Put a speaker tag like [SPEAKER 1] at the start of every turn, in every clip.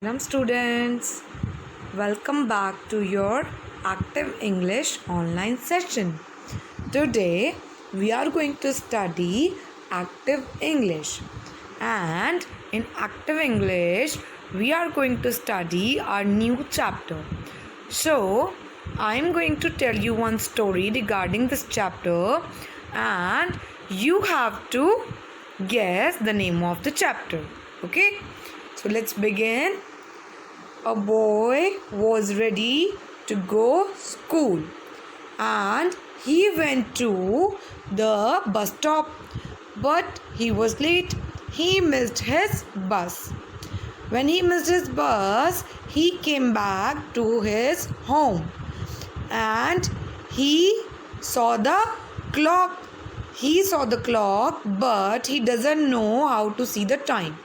[SPEAKER 1] Welcome students, welcome back to your Active English online session. Today we are going to study Active English, and in Active English we are going to study our new chapter. So I am going to tell you one story regarding this chapter, and you have to guess the name of the chapter. Okay, so let's begin. A boy was ready to go school and he went to the bus stop, but he was late. He missed his bus. When he missed his bus, he came back to his home and he saw the clock. He saw the clock, but he doesn't know how to see the time.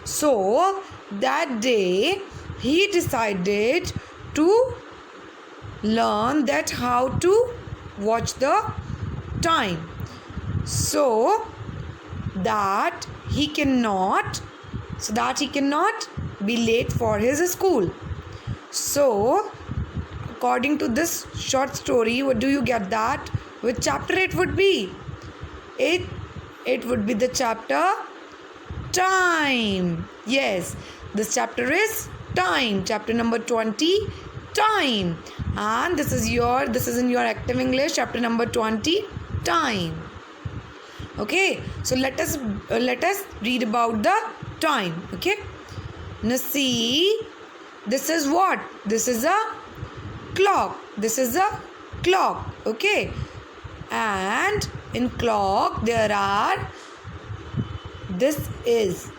[SPEAKER 1] So that day he decided to learn that how to watch the time, so that he cannot be late for his school. So according to this short story, what do you get that which chapter it would be? It would be the chapter time. Yes, this chapter is time, chapter number 20, time, and this is in your Active English, chapter number 20, time. Okay, so let us read about the time. Okay, now see, this is what? This is a clock. This is a clock. Okay, and in clock there are, this is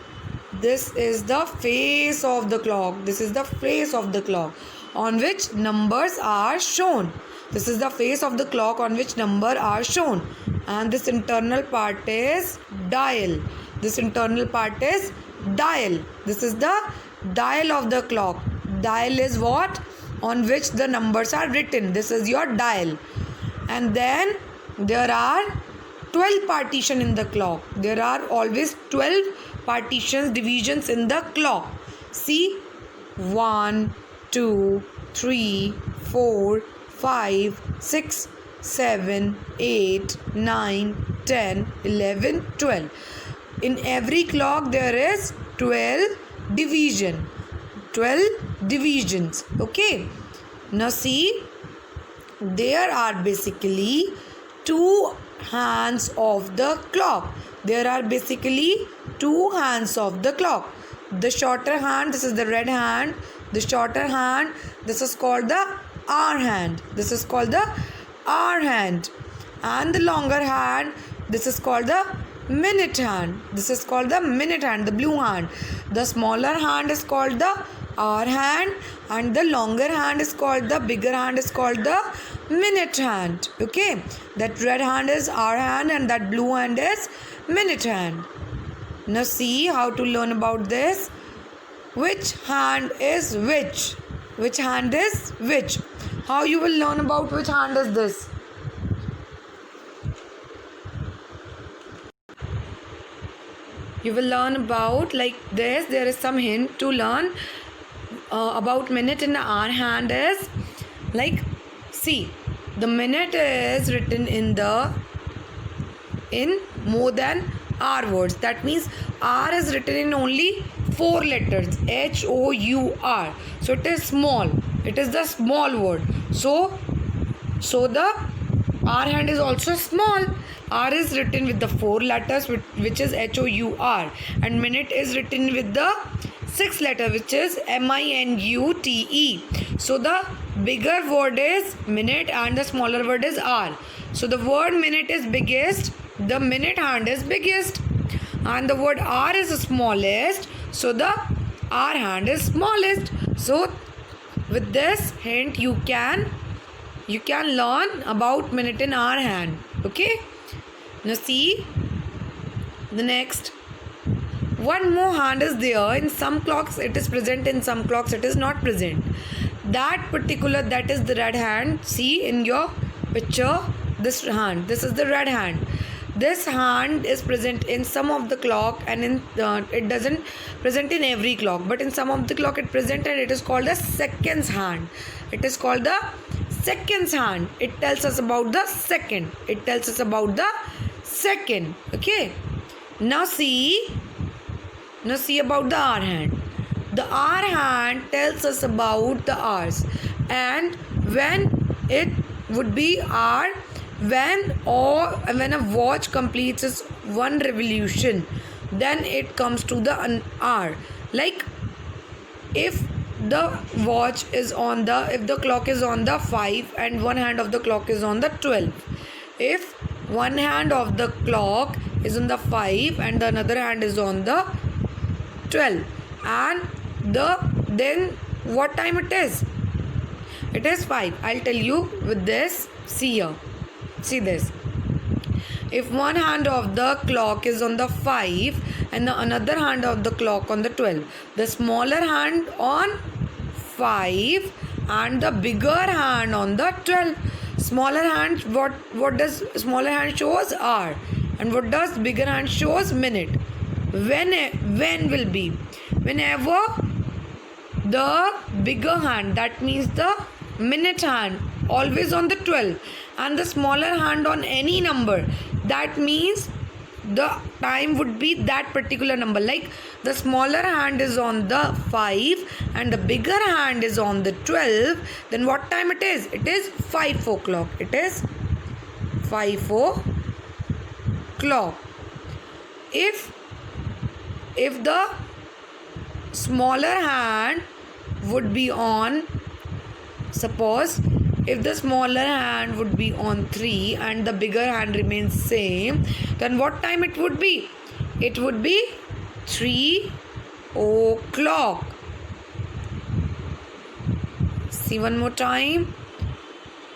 [SPEAKER 1] the face of the clock. This is the face of the clock on which numbers are shown. This is the face of the clock on which number are shown. And this internal part is dial. This internal part is dial. This is the dial of the clock. Dial is what? On which the numbers are written. This is your dial. And then there are 12 partitions in the clock. There are always 12 partitions, divisions in the clock. See, 1, 2, 3, 4, 5, 6, 7, 8, 9, 10, 11, 12. In every clock there is 12 division. 12 divisions. Okay. Now see, there are basically two hands of the clock. There are basically two hands of the clock. The shorter hand, this is the red hand. The shorter hand, this is called the hour hand. This is called the hour hand. And the longer hand, this is called the minute hand. This is called the minute hand, the blue hand. The smaller hand is called the hour hand, and the longer hand is called, the bigger hand is called the minute hand. Okay, that red hand is hour hand and that blue hand is minute hand. Now see how to learn about this. Which hand is which? Which hand is which? How you will learn about which hand is this? You will learn about like this. There is some hint to learn about minute in our hand is like, see, the minute is written in more than R words. That means R is written in only 4 letters, HOUR. So it is small. It is the small word. So the R hand is also small. R is written with the 4 letters, which is HOUR, and minute is written with the 6th letter, which is MINUTE. So the bigger word is minute and the smaller word is R. So the word minute is biggest, the minute hand is biggest, and the word R is the smallest, so the R hand is smallest. So with this hint you can learn about minute in R hand. Okay, now see the next. One more hand is there. In some clocks it is present, in some clocks it is not present. That is the red hand. See in your picture, this hand, this is the red hand. This hand is present in some of the clock, and it doesn't present in every clock, but in some of the clock it present, and it is called the seconds hand. It is called the seconds hand. It tells us about the second. It tells us about the second. Okay. Now see about the hour hand. The hour hand tells us about the hours, and when it would be hour when a watch completes its one revolution, then it comes to the hour. Like if the clock is on the 5 and one hand of the clock is on the 12. If one hand of the clock is on the 5 and the another hand is on the 12, and then what time it is? It is 5. I'll tell you with this. See here. See this. If one hand of the clock is on the 5 and the another hand of the clock on the 12, the smaller hand on 5 and the bigger hand on the 12. Smaller hand, what does smaller hand shows? Hour. And what does bigger hand shows? Minute. When will be? Whenever the bigger hand, that means the minute hand, always on the 12, and the smaller hand on any number, that means the time would be that particular number. Like the smaller hand is on the 5 and the bigger hand is on the 12, then what time it is? It is 5 o'clock. It is 5 o'clock. If the smaller hand would be on, suppose if the smaller hand would be on 3 and the bigger hand remains same, then what time it would be? It would be 3 o'clock. See one more time.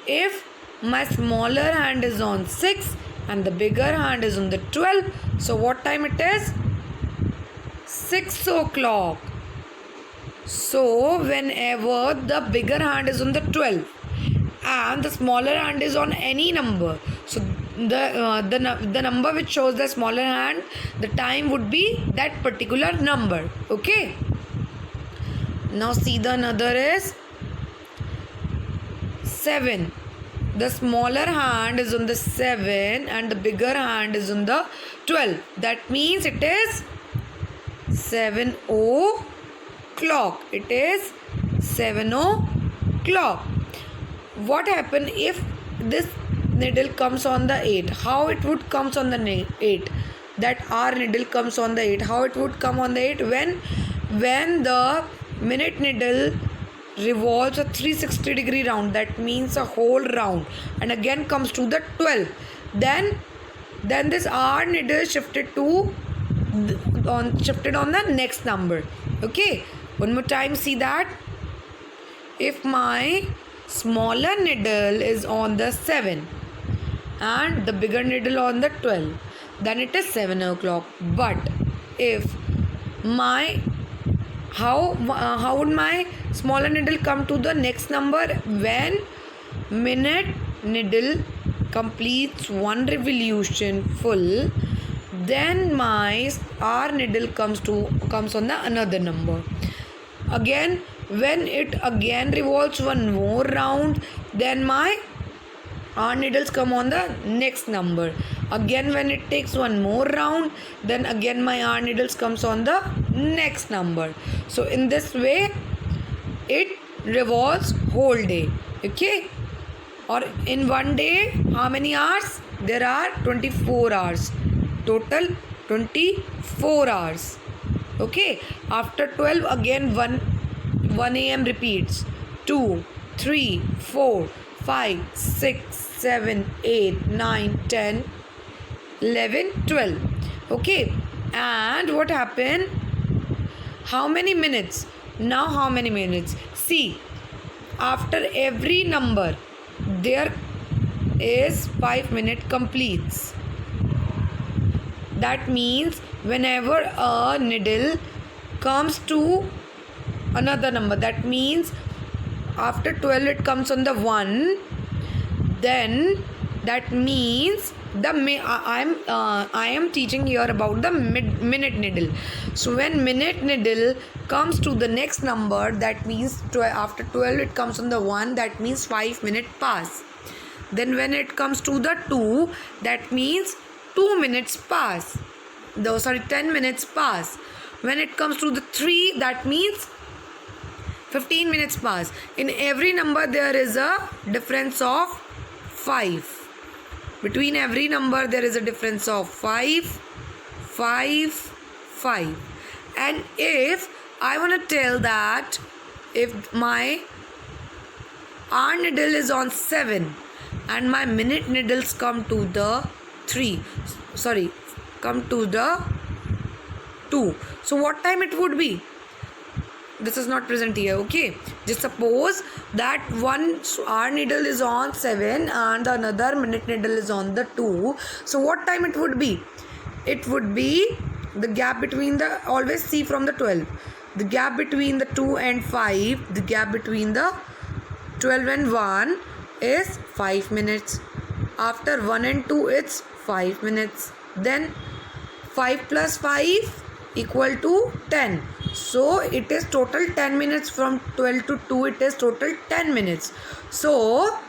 [SPEAKER 1] If my smaller hand is on 6 and the bigger hand is on the 12, so what time it is? 6 o'clock. So whenever the bigger hand is on the 12 and the smaller hand is on any number, so the number which shows the smaller hand, the time would be that particular number. Okay. Now see the another is 7. The smaller hand is on the 7 and the bigger hand is on the 12. That means it is 7 o'clock. It is 7 o'clock. What happen if this needle comes on the 8? How it would comes on the 8? That our needle comes on the 8. How it would come on the 8? When the minute needle revolves a 360-degree round, that means a whole round, and again comes to the 12, then this hour needle is shifted on the next number. Okay, one more time, see that. If my smaller needle is on the 7 and the bigger needle on the 12, then it is 7 o'clock. But if how would my smaller needle come to the next number? When minute needle completes one revolution full, then my hour needle comes on the another number. Again, when it again revolves one more round, then my hour needles come on the next number. Again, when it takes one more round, then again my hour needles comes on the next number. So in this way it revolves whole day. Okay, or in one day how many hours? There are 24 hours. Total 24 hours. Okay, after 12 again 1 a.m. repeats. 2, 3, 4, 5, 6, 7, 8, 9, 10, 11, 12. Okay, and what happened? How many minutes? Now how many minutes? See, after every number there is 5 minute completes. That means whenever a needle comes to another number, that means after 12 it comes on the 1, then that means I am teaching here about the minute needle. So when minute needle comes to the next number, that means after 12 it comes on the 1, that means 5 minutes pass. Then when it comes to the 2, that means 2 minutes pass. 10 minutes pass. When it comes to the 3, that means 15 minutes pass. In every number there is a difference of 5. Between every number there is a difference of 5, 5, 5. And if I want to tell that if my hour needle is on 7 and my minute needles come to the 2. So what time it would be? This is not present here, okay? Just suppose that one hour needle is on 7 and another minute needle is on the 2. So what time it would be? It would be the gap between the, always see from the 12. The gap between the 2 and 5, the gap between the 12 and 1 is 5 minutes. After 1 and 2, it's 5 minutes. Then 5 plus 5 equal to 10. So it is total 10 minutes. From 12 to 2 it is total 10 minutes. So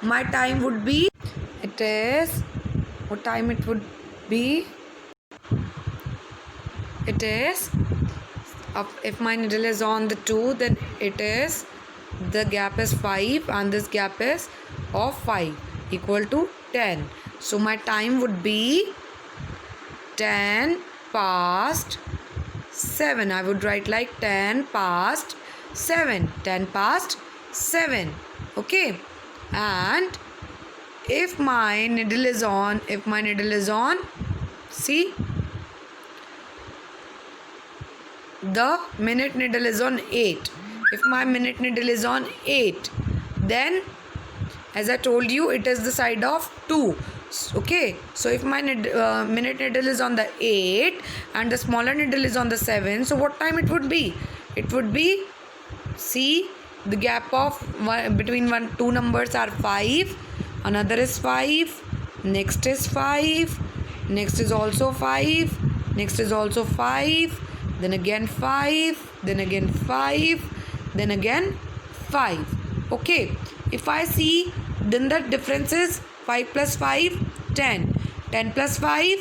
[SPEAKER 1] my time would be, it is, what time it would be? It is, if my needle is on the 2, then it is, the gap is 5 and this gap is of 5 equal to 10. So my time would be 10 past 7. I would write like 10 past 7. 10 past 7. Okay. And if my needle is on, see, the minute needle is on 8. If my minute needle is on 8, then as I told you, it is the side of 2. Okay, so if my minute needle is on the 8 and the smaller needle is on the 7, so what time it would be? It would be, see, the gap of between two numbers are 5, another is 5, next is 5, next is also 5, next is also 5, then again 5, then again 5, then again 5. Okay, if I see, then the difference is 5 plus 5, 10. 10 plus 5,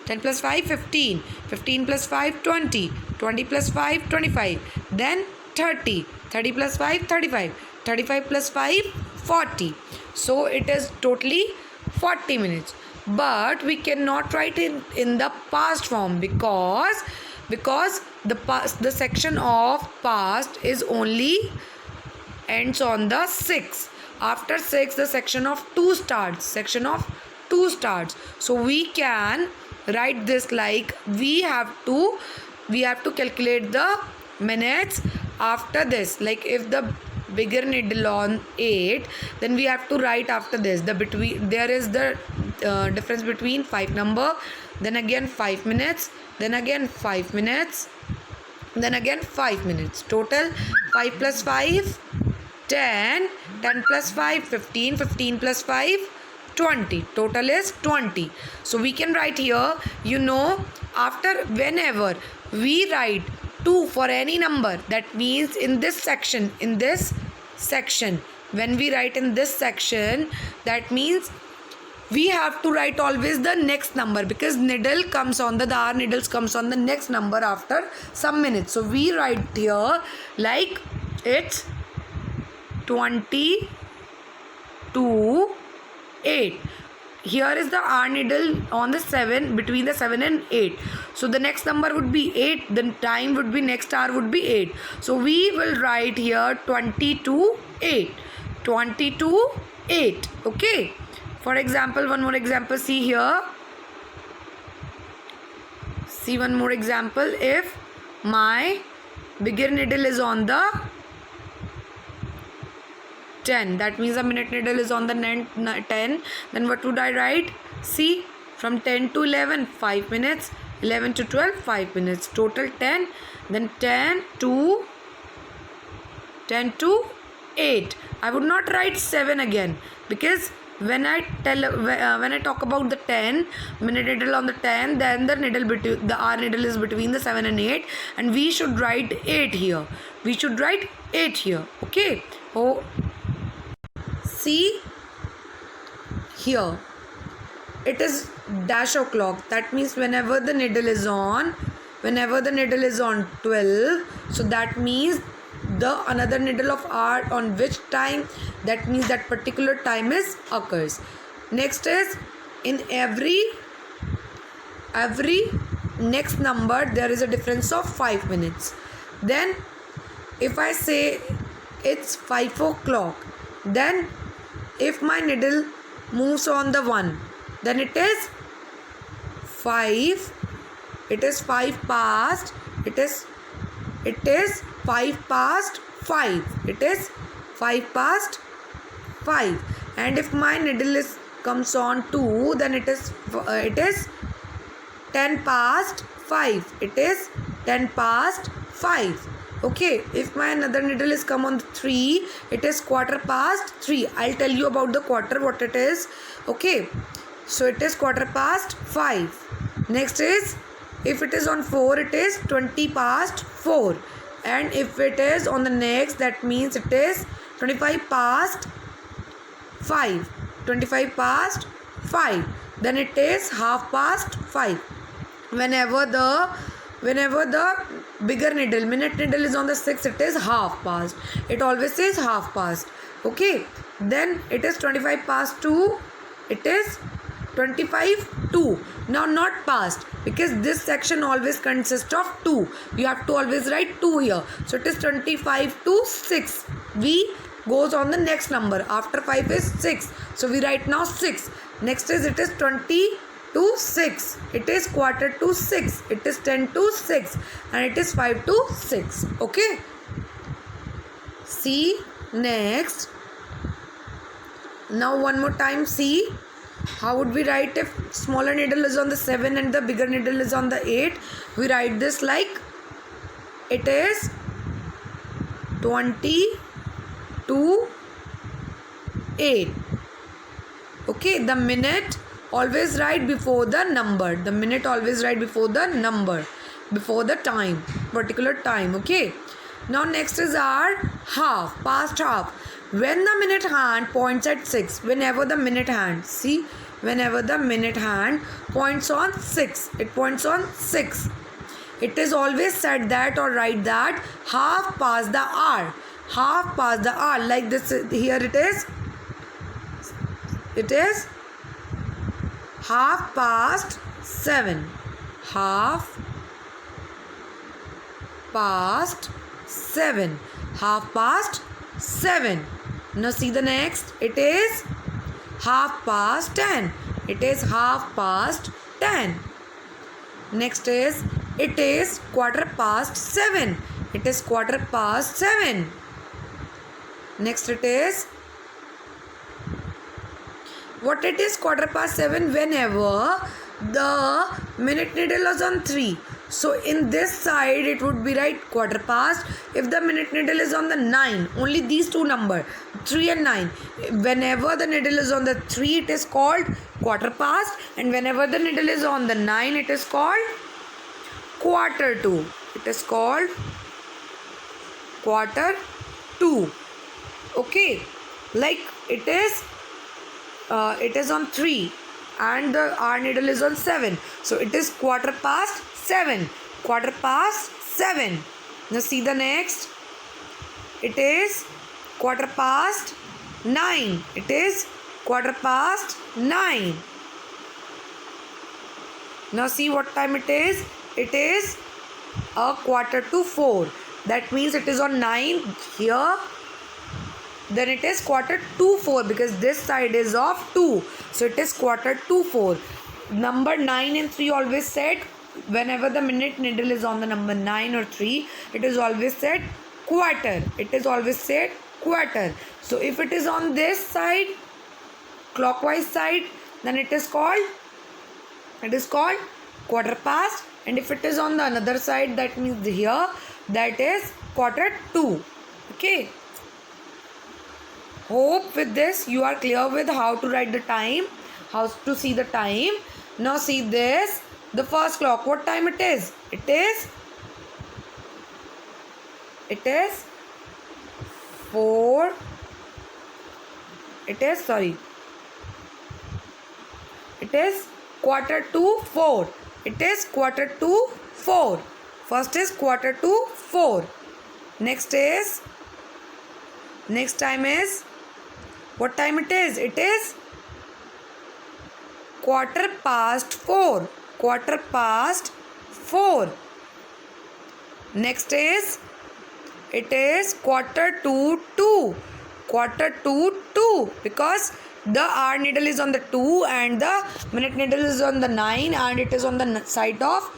[SPEAKER 1] 10 plus 5, 15. 15 plus 5, 20. 20 plus 5, 25. Then 30. 30 plus 5, 35. 35 plus 5, 40. So it is totally 40 minutes. But we cannot write it in the past form because the section of past is only ends on the 6. After 6, the section of 2 starts. So we can write this like we have to calculate the minutes after this. Like if the bigger needle on 8, then we have to write after this. There is the difference between 5 number, then again 5 minutes, then again 5 minutes, then again 5 minutes. Total 5 plus 5, 10, 10 plus 5, 15, 15 plus 5, 20. Total is 20. So we can write here, after whenever we write 2 for any number, that means in this section, when we write in this section, that means we have to write always the next number because hour needles comes on the next number after some minutes. So we write here like it's 20 to 8. Here is the hour needle on the 7, between the 7 and 8. So the next number would be 8. The time would be, next hour would be 8. So we will write here 20 to 8. 20 to 8. Okay. For example, one more example. See here. See one more example. If my bigger needle is on the 10, that means the minute needle is on the 10, then what would I write? See, from 10 to 11, 5 minutes, 11 to 12, 5 minutes, total 10, then 10 to 8. I would not write 7 again because when I talk about the 10 minute needle on the 10, then the needle between the R needle is between the 7 and 8, and we should write 8 here. We should write 8 here. Okay. Oh, see here. It is dash o'clock. That means whenever the needle is on 12, so that means the another needle of R on which time, that means that particular time is occurs. Next is in every next number there is a difference of 5 minutes. Then if I say it's 5 o'clock, then if my needle moves on the 1, then it is 5. It is 5 past. It is 5 past 5. It is 5 past 5. And if my needle comes on 2, then it is 10 past 5. It is 10 past 5. Okay, if my another needle is come on 3, it is quarter past 3. I'll tell you about the quarter, what it is. Okay, so it is quarter past 5. Next is, if it is on 4, it is 20 past 4. And if it is on the next, that means it is 25 past 5. 25 past 5. Then it is half past 5. Whenever the bigger needle, minute needle is on the 6, it is half past. It always says half past. Okay. Then it is 25 past 2. It is 25 2. Now not past, because this section always consists of 2. You have to always write 2 here. So it is 25 to 6. We goes on the next number. After 5 is 6. So we write now 6. Next is, it is 20 to 6. It is quarter to 6. It is 10 to 6. And it is 5 to 6. Okay. See next. Now one more time, see. How would we write if smaller needle is on the 7 and the bigger needle is on the 8? We write this like, it is 20 to 8. Okay, the minute always write before the number. The minute always write before the number, before the time, particular time. Okay. Now next is our half, past half. When the minute hand points at 6, whenever the minute hand, see, whenever the minute hand points on 6, it points on 6. It is always said that or write that half past the hour. Half past the hour, like this. Here it is. It is half past 7. Half past 7. Half past 7. Now see the next. It is half past 10. It is half past 10. Next is, it is quarter past 7. It is quarter past 7. Next it is, what it is, quarter past 7 whenever the minute needle is on 3. So in this side it would be right quarter past. If the minute needle is on the 9, only these two numbers, 3 and 9. Whenever the needle is on the 3, it is called quarter past, and whenever the needle is on the 9, it is called quarter to. It is called quarter to. Okay, like it is on 3 and the R needle is on 7. So it is quarter past 7. Quarter past 7. Now see the next. It is quarter past 9. It is quarter past 9. Now see what time it is. It is a quarter to 4. That means it is on 9 here. Then it is quarter to 4 because this side is of 2. So it is quarter to 4. Number 9 and 3 always said, whenever the minute needle is on the number 9 or 3, it is always said quarter. It is always said quarter. So if it is on this side, clockwise side, then it is called quarter past. And if it is on the another side, that means here, that is quarter to. Okay. Hope with this you are clear with how to write the time, how to see the time. Now see this, the first clock, what time it is? It is 4. It is 4:15. It is 4:15. First is 4:15. Next time is, what time it is? It is 4:15. 4:15. Next is, it is 1:45. 1:45, because the hour needle is on the 2 and the minute needle is on the 9, and it is on the side of,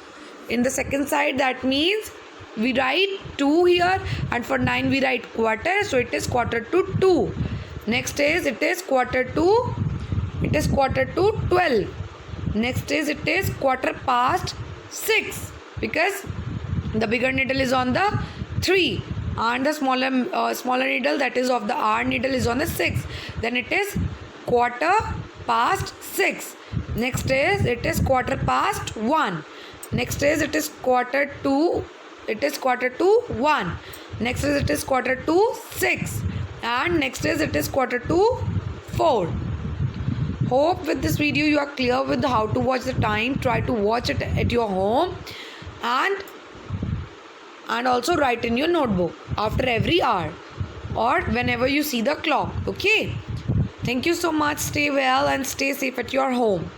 [SPEAKER 1] in the second side. That means we write 2 here, and for 9 we write quarter, so it is 1:45. Next is, it is 1:45. Next is, it is 6:15, because the bigger needle is on the 3 and the smaller needle, that is of the hour needle, is on the 6. Then it is 6:15. Next is, it is 1:15. Next is, it is 1:45. It is 1:45. Next is, it is 1:45. And next is, it is 1:45. Hope with this video you are clear with how to watch the time. Try to watch it at your home, and also write in your notebook after every hour or whenever you see the clock. Okay, thank you so much. Stay well and stay safe at your home.